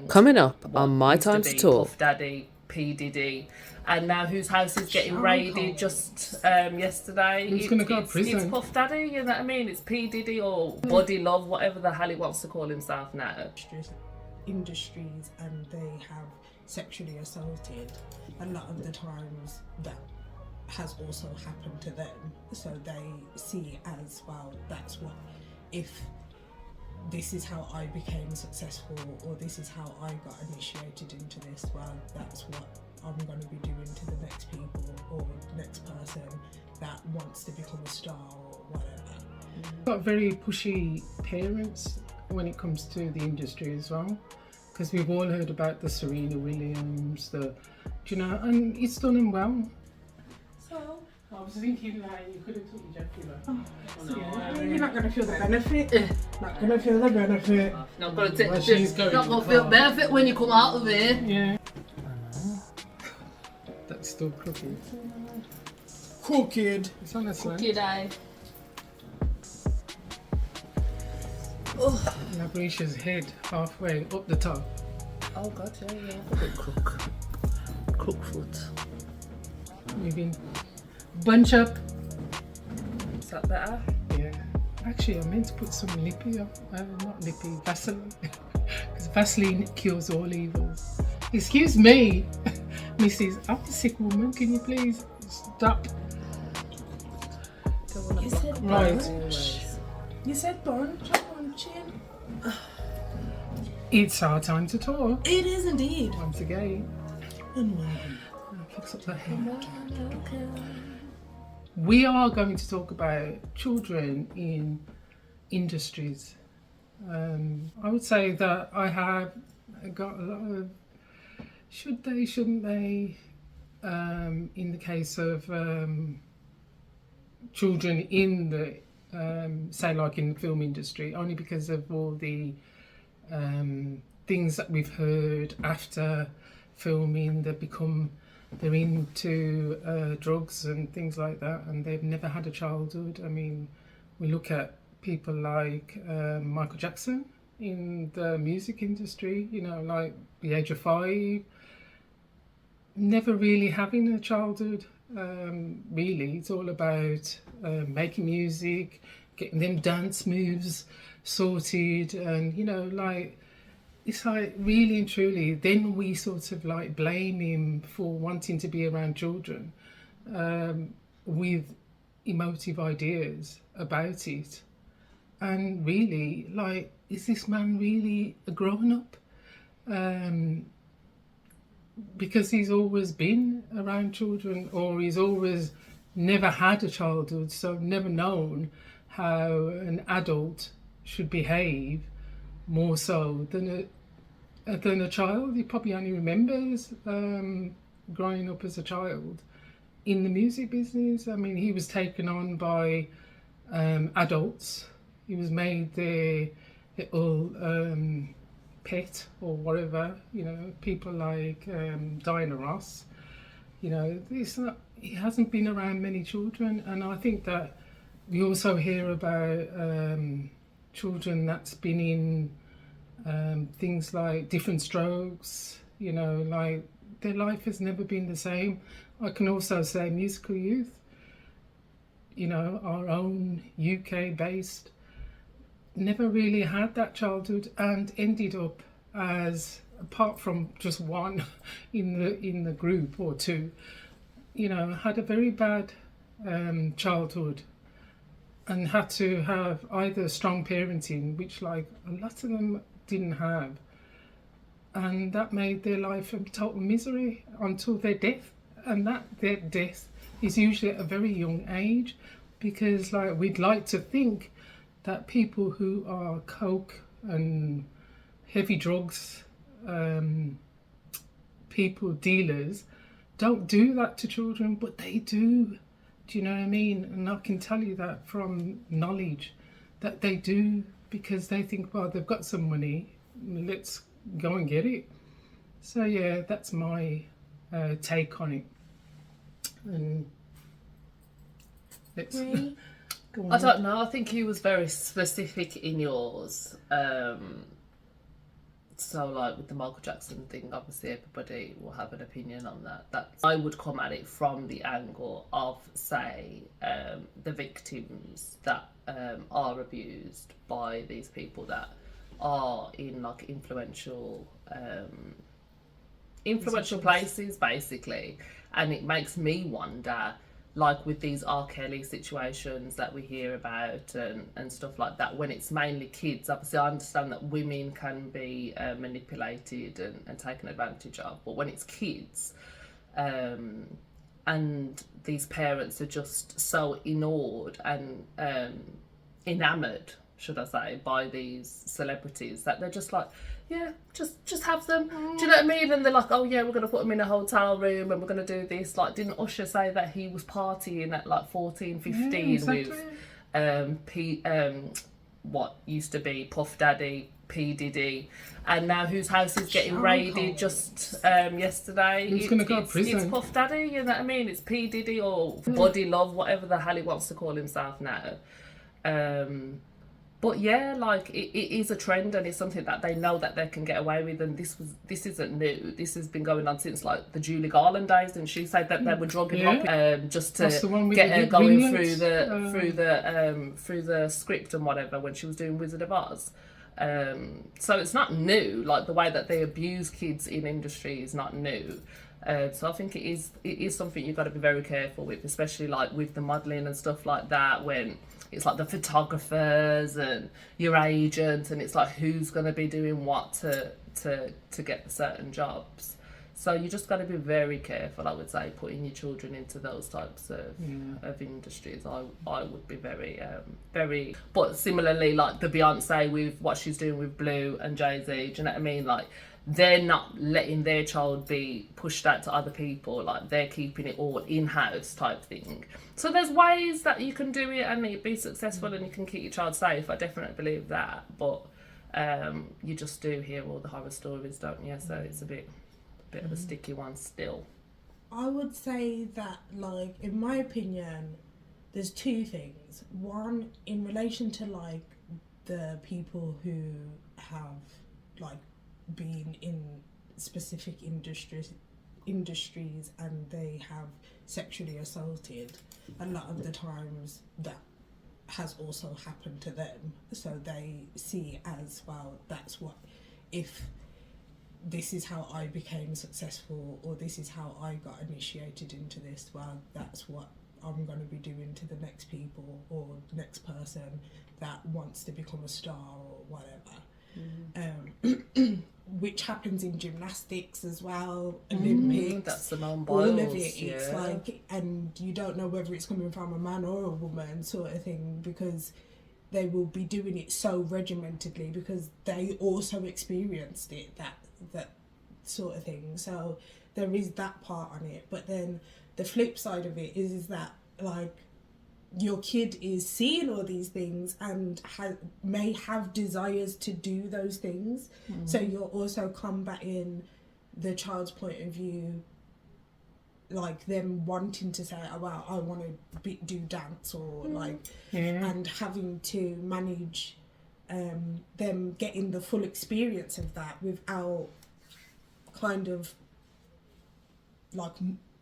Coming up what on My used Time be to Talk. Puff Daddy, P Diddy, and now whose house is getting raided just yesterday. Who's going to go to prison? It's Puff Daddy, you know what I mean? It's P Diddy or Body Love, whatever the hell he wants to call himself now. Industries, and they have sexually assaulted. A lot of the times that has also happened to them, so they see as well, that's what, if this is how I became successful, or this is how I got initiated into this, well, that's what I'm going to be doing to the next people or the next person that wants to become a star or whatever. Got very pushy parents when it comes to the industry as well, because we've all heard about the Serena Williams, and it's done them well. So I was thinking, like, you could have took your jacket. You're not going to feel the benefit. Not going to feel the benefit. Not going to feel the benefit when you come out of it. Yeah. That's still crooked. Crooked. It's honestly. Crooked eye. Labrisha's head halfway up the top. Oh god, yeah. A bit crook foot. Moving. Bunch up. Is that better? Yeah. Actually, I meant to put some lippy up. Not lippy, Vaseline. Because Vaseline cures all evils. Excuse me, Mrs. I'm a sick woman. Can you please stop? You said Right. You said bunch. It's our time to talk. It is indeed. Once again. Unwound. Fix up the hair. We are going to talk about children in industries. I would say that I have got a lot of should they, shouldn't they, in the case of children in the, say like in the film industry, only because of all the things that we've heard after filming, they're into drugs and things like that, and they've never had a childhood. I mean, we look at people like Michael Jackson in the music industry, like the age of 5, never really having a childhood. Really, it's all about making music, getting them dance moves sorted, and it's like really and truly, then we sort of like blame him for wanting to be around children with emotive ideas about it. And really, like, is this man really a grown-up? Because he's always been around children, or he's always never had a childhood, so never known how an adult should behave more so than a child. He probably only remembers growing up as a child in the music business. I mean, he was taken on by adults. He was made their little pet or whatever. People like Diana Ross. He hasn't been around many children, and I think that we also hear about children that's been in things like different strokes, like their life has never been the same. I can also say musical youth, our own UK based, never really had that childhood and ended up as, apart from just one in the group or two, had a very bad childhood and had to have either strong parenting, which like a lot of them didn't have, and that made their life a total misery until their death. And their death is usually at a very young age, because like we'd like to think that people who are coke and heavy drugs people, dealers, don't do that to children, but they do. Do you know what I mean? And I can tell you that from knowledge, that they do, because they think, well, they've got some money, let's go and get it. So yeah, that's my take on it. And let's go on. I don't know, I think he was very specific in yours, So like with the Michael Jackson thing, obviously everybody will have an opinion on that. I would come at it from the angle of, say, the victims that are abused by these people that are in like influential places, basically. And it makes me wonder, like with these R. Kelly situations that we hear about and stuff like that, when it's mainly kids. Obviously I understand that women can be manipulated and taken advantage of, but when it's kids and these parents are just so ignored and enamoured, should I say, by these celebrities, that they're just like, yeah, just have them. Do you know what I mean? And they're like, oh yeah, we're going to put them in a hotel room and we're going to do this. Like, didn't Usher say that he was partying at like 14, 15 exactly. with what used to be Puff Daddy, P. Diddy, and now whose house is getting raided just yesterday. Who's going to go to prison? It's Puff Daddy, you know what I mean? It's P. Diddy or Body Love, whatever the hell he wants to call himself now. But yeah, like it is a trend, and it's something that they know that they can get away with. And this isn't new. This has been going on since like the Julie Garland days, and she said that they were drugging her up just to get her going through the script and whatever when she was doing Wizard of Oz. So it's not new. Like the way that they abuse kids in industry is not new. So I think it is something you've got to be very careful with, especially like with the modelling and stuff like that, when it's like the photographers and your agent, and it's like who's going to be doing what to get certain jobs. So you just got to be very careful, I would say, putting your children into those types of industries. I would be very. But similarly, like the Beyonce with what she's doing with Blue and Jay-Z, do you know what I mean? Like, they're not letting their child be pushed out to other people. Like, they're keeping it all in-house type thing. So there's ways that you can do it and it be successful and you can keep your child safe. I definitely believe that. But you just do hear all the horror stories, don't you? So it's a bit of a sticky one still. I would say that, like, in my opinion, there's two things. One, in relation to, like, the people who have, like, been in specific industries and they have sexually assaulted, a lot of the times that has also happened to them. So they see as, well, that's what, if this is how I became successful, or this is how I got initiated into this, well, that's what I'm going to be doing to the next people or the next person that wants to become a star or whatever. Which happens in gymnastics as well, Olympics, that's the all of it. It's like, and you don't know whether it's coming from a man or a woman sort of thing, because they will be doing it so regimentedly because they also experienced it, that sort of thing. So there is that part on it, but then the flip side of it is that, like, your kid is seeing all these things and may have desires to do those things. So you're also combating the child's point of view, like them wanting to say, oh, well, I want to do dance, or like, and having to manage them getting the full experience of that without kind of like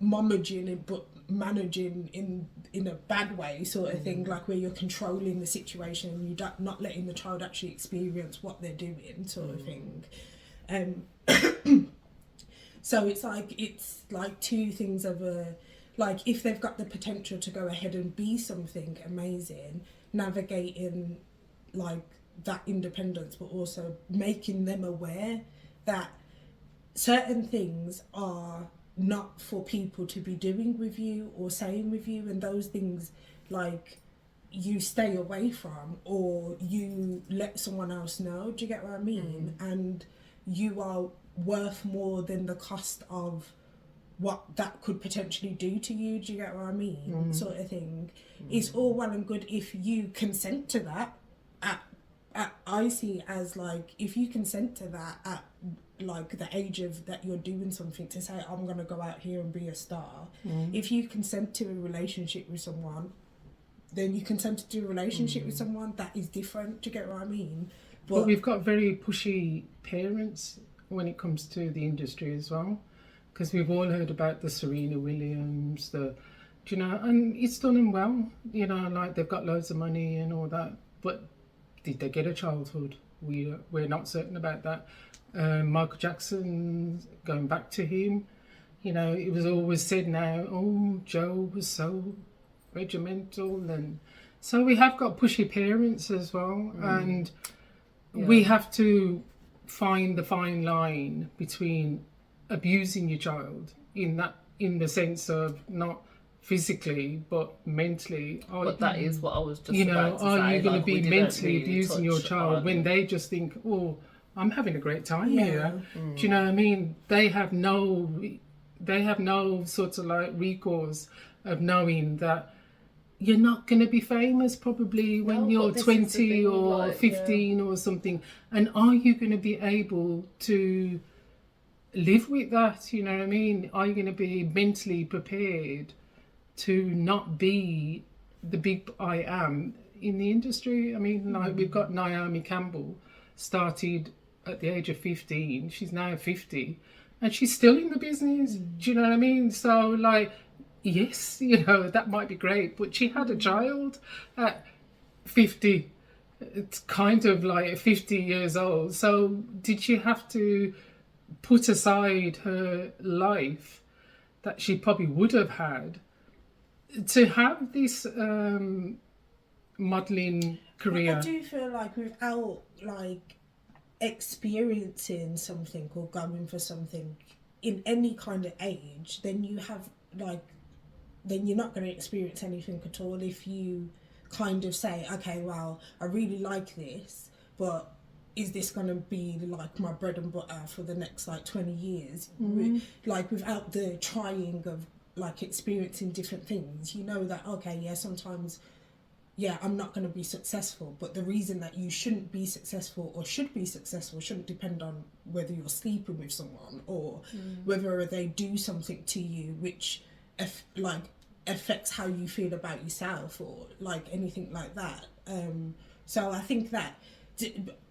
mommaging it, but managing in a bad way sort of thing, like where you're controlling the situation and you're not letting the child actually experience what they're doing sort of thing. So it's like two things of like, if they've got the potential to go ahead and be something amazing, navigating like that independence, but also making them aware that certain things are not for people to be doing with you or saying with you, and those things, like, you stay away from, or you let someone else know. Do you get what I mean? And you are worth more than the cost of what that could potentially do to you. Do you get what I mean? Sort of thing. It's all well and good if you consent to that. I see as, like, if you consent to that at like the age of that you're doing something, to say, I'm going to go out here and be a star. If you consent to a relationship with someone, then you consent to a relationship with someone. That is different. Do you get what I mean? But we've got very pushy parents when it comes to the industry as well, because we've all heard about the Serena Williams, and it's done them well, like they've got loads of money and all that. But did they get a childhood? We're not certain about that. Michael Jackson, going back to him, it was always said now, oh, Joe was so regimental, and so we have got pushy parents as well, and we have to find the fine line between abusing your child in the sense of not physically but mentally. But that is what I was just about to say. Are you going like, to be mentally really abusing your child when they just think, oh, I'm having a great time here? Do you know what I mean? They have no sort of like recourse of knowing that you're not going to be famous probably when you're 20 or 15 or something. And are you going to be able to live with that? You know what I mean? Are you going to be mentally prepared to not be the big I am in the industry? I mean, like we've got Naomi Campbell, started at the age of 15. She's now 50 and she's still in the business. Do you know what I mean? So like, yes, that might be great, but she had a child at 50. It's kind of like 50 years old. So did she have to put aside her life that she probably would have had to have this modelling career? I do feel like without like experiencing something or going for something in any kind of age, then you have then you're not going to experience anything at all. If you kind of say, okay, well, I really like this, but is this going to be like my bread and butter for the next like 20 years? Like without the trying of like experiencing different things, that, okay, yeah, sometimes, yeah, I'm not going to be successful, but the reason that you shouldn't be successful or should be successful shouldn't depend on whether you're sleeping with someone or whether they do something to you which affects how you feel about yourself or like anything like that. So I think that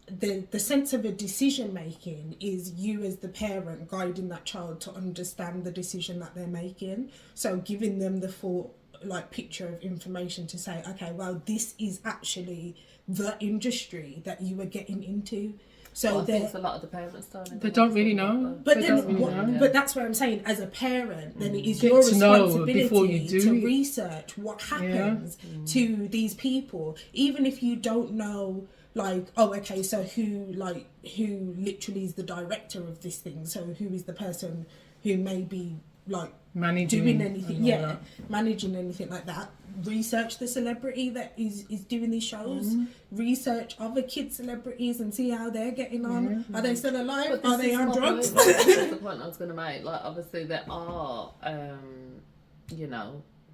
the sense of a decision making is you as the parent guiding that child to understand the decision that they're making. So giving them the full like picture of information to say, okay, well, this is actually the industry that you are getting into. So there's a lot of the parents they don't really know. But but that's what I'm saying. As a parent, then it is your responsibility to research what happens to these people, even if you don't know. Like, oh, okay, so who literally is the director of this thing? So who is the person who may be like managing doing anything? Managing anything like that. Research the celebrity that is doing these shows. Research other kid celebrities and see how they're getting on. Are they still alive? Are they on drugs? That's the point I was going to make. Like, obviously there are,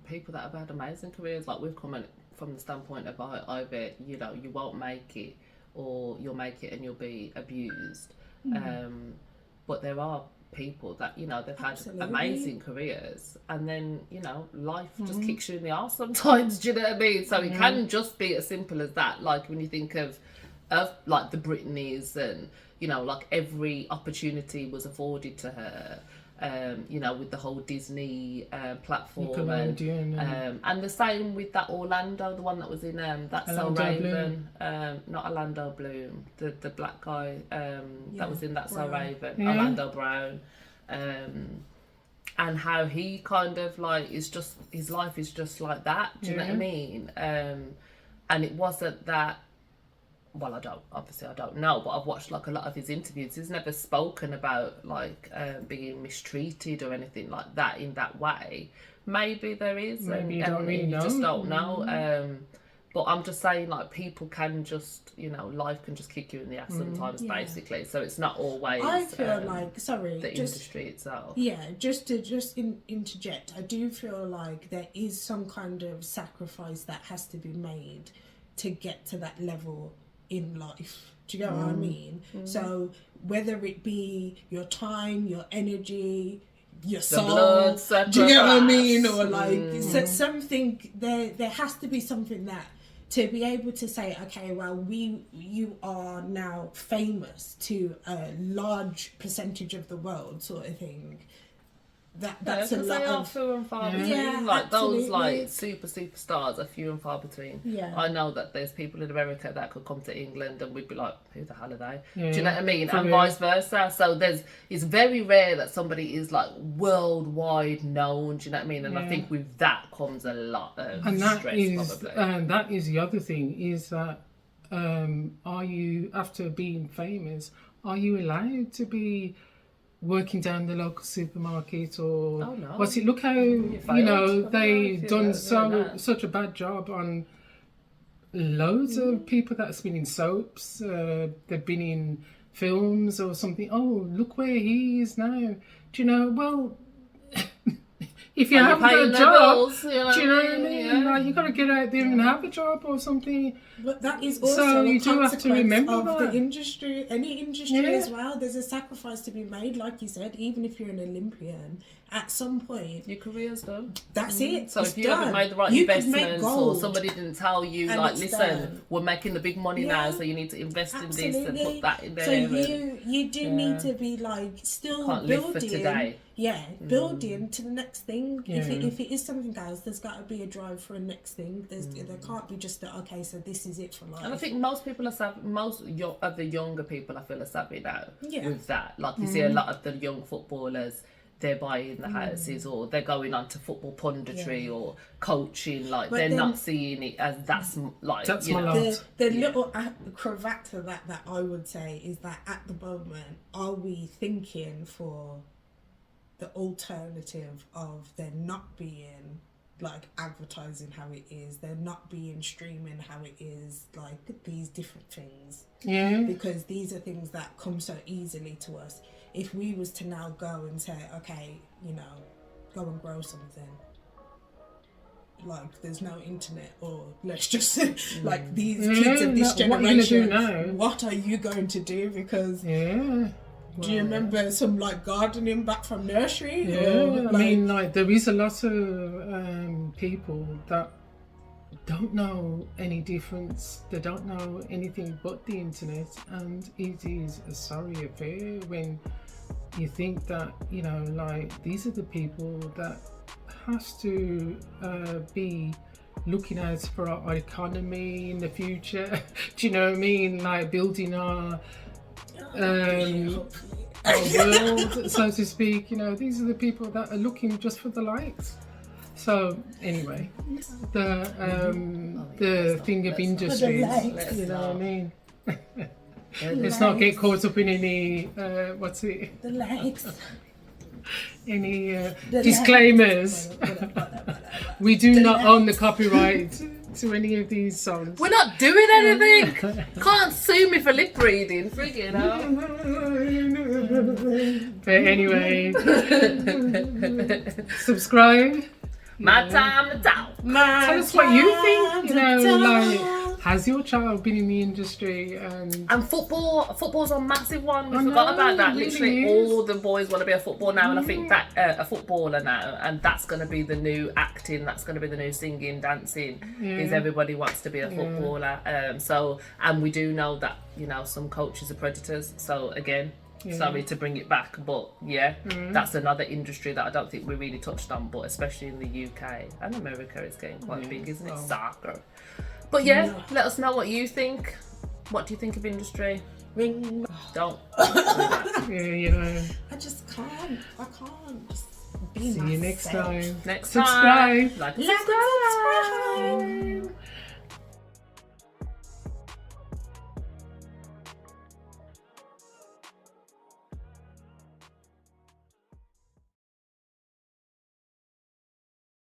people that have had amazing careers. Like, we've come from the standpoint of either, you won't make it or you'll make it and you'll be abused. But there are people that, they've had amazing careers and then, life just kicks you in the arse sometimes, do you know what I mean? So it can just be as simple as that. Like when you think of like the Britneys and, like every opportunity was afforded to her. With the whole Disney platform and the same with that Orlando, the one that was in That's So Raven, not Orlando Bloom, the black guy that was in That's So Raven, Orlando Brown, and how he kind of like is just, his life is just like that, do you know what I mean? And it wasn't that, well, I don't know, but I've watched like a lot of his interviews. He's never spoken about like being mistreated or anything like that in that way. Maybe there is, maybe you don't really know. You just don't know. But I'm just saying, like, people can just, life can just kick you in the ass sometimes, basically. So it's not always. I feel the industry itself. Yeah, just interject. I do feel like there is some kind of sacrifice that has to be made to get to that level in life. Do you get what I mean? So whether it be your time, your energy, your soul, do you get what I mean? Or like something, there has to be something that to be able to say, okay, well, you are now famous to a large percentage of the world, sort of thing. That's a lot they are of few and far between. Yeah, Like those absolutely. superstars are few and far between. Yeah. I know that there's people in America that could come to England and we'd be like, who the hell are they? Yeah, Do you know what I mean? for And real. vice versa. So it's very rare that somebody is like worldwide known. Do you know what I mean? And I Yeah. think with that comes a lot of And that stress, is, probably. that is the other thing, is that are you, after being famous, are you allowed to be working down the local supermarket, or Oh, no. what's it? Look how failed. they've done that. such a bad job on loads of people that's been in soaps. They've been in films or something. Oh, look where he is now. Do you know? Well, if you Are you haven't got paying a their job, bills, do you know what I mean? Yeah. Like, you got to get out there and have a job or something. But that is also So you a do have to consequence remember of that. the industry, any industry Yeah. as well. There's a sacrifice to be made, like you said. Even if you're an Olympian, at some point, Your career's done. that's it. So it's if you done. haven't made the right You could make investments, or gold. somebody didn't tell you, And like, it's listen, done. we're making the big money now, Yeah. so you need to invest in this and Absolutely. put that in there. So and you do need to be like still can't live building. for today. Yeah, building to the next thing. Yeah. If it is something else, there's got to be a drive for a next thing. There can't be just that. Okay, so this is it for life. And I think most people are savvy, of the younger people I feel are savvy now Yeah. with that. Like you see a lot of the young footballers, they're buying the houses, or they're going on to football punditry or coaching. Like, But they're then- not seeing it as that's like, That's you my know. lot. The little cravat to that I would say is that at the moment, are we thinking for the alternative of there not being like advertising how it is, there not being streaming how it is, like these different things, Yeah. because these are things that come so easily to us. If we was to now go and say, okay, you know, go and grow something, like there's no internet, or let's just like these kids of this what are you gonna do generation, now? what are you going to do? Because Yeah. do you remember some like gardening back from nursery? Yeah, Or, I mean, like, there is a lot of people that don't know any difference. They don't know anything but the internet, and it is a sorry affair when you think that, you know, like, these are the people that has to be looking out for our economy in the future. Do you know what I mean? Like, building our world, so to speak. You know, these are the people that are looking just for the likes. So anyway, the thing of industries, likes. you know what I mean? Let's not get caught up in any what's it? The legs. Any The disclaimers. legs. We do not own the copyright to any of these songs. We're not doing anything. Can't sue me for lip reading. Friggin' hell. But anyway, subscribe. My time to talk. Tell us what you think. You know, like, has your child been in the industry? And Football's a massive one. We I forgot know, about that. it really Literally, is. all the boys want to be a footballer now, and I think that a footballer now, and that's going to be the new acting. That's going to be the new singing, dancing. Is everybody wants to be a footballer? So, and we do know that, you know, some coaches are predators. So again. Sorry to bring it back, but that's another industry that I don't think we really touched on, but especially in the UK and America, it's getting quite big, isn't it? Soccer. But let us know what you think. What do you think of industry? Ring. Don't. yeah, you know. I just can't. I can't. Just be See you next myself. time. Next Subscribe. time. Like and Like and subscribe. subscribe.